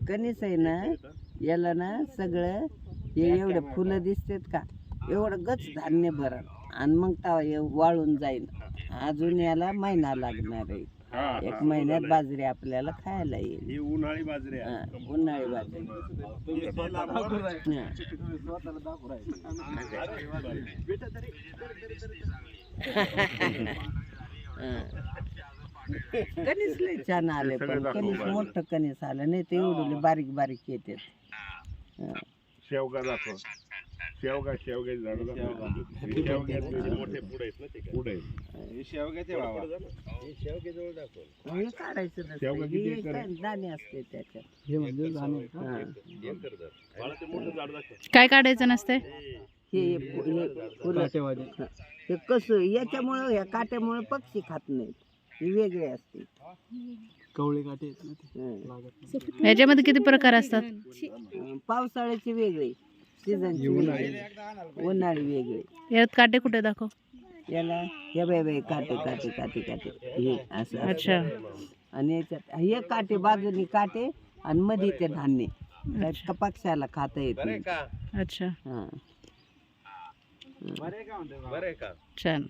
कणीस आहे ना, याला ना सगळं हे एवढे फुलं दिसतात का, एवढं गच धान्य भरण आणि मग तवा हे वाळून जाईल. अजून याला महिना लागणार आहे. 1 महिन्यात बाजरी आपल्याला खायला येईल. ही उन्हाळी बाजरी आहे. उन्हाळी बाजरी. कणीस लय छान आले, पण कणीस मोठं कणीस आलं नाही ते एवढे बारीक बारीक येते. शेवगा दाखव. शेवग्याची झाडं मोठे पुढे आहेत ना, ते पुढे शेवग्याचे बाबा शेवग्याजवळ दाखव. हे काढायचं नसतं, दाणे असते त्याच्यात. काय काढायचं नसतंय? हे कसं याच्यामुळं, या काट्यामुळे पक्षी खात नाहीत, हे वेगळे असते. कवळे काटे याच्यामध्ये किती प्रकार असतात? पावसाळ्याचे वेगळे, सीझनचे वेगळे, उन्हाळी वेगळे. यात काटे कुठे दाखव? याला हे बाय काटे काटे काटे काटे हे असं. अच्छा. आणि याच्यात हे काटे बाजूनी काटे आणि मध्ये ते धान्य, त्यात पक्ष्याला खाता येत नाही. अच्छा. हा. छान.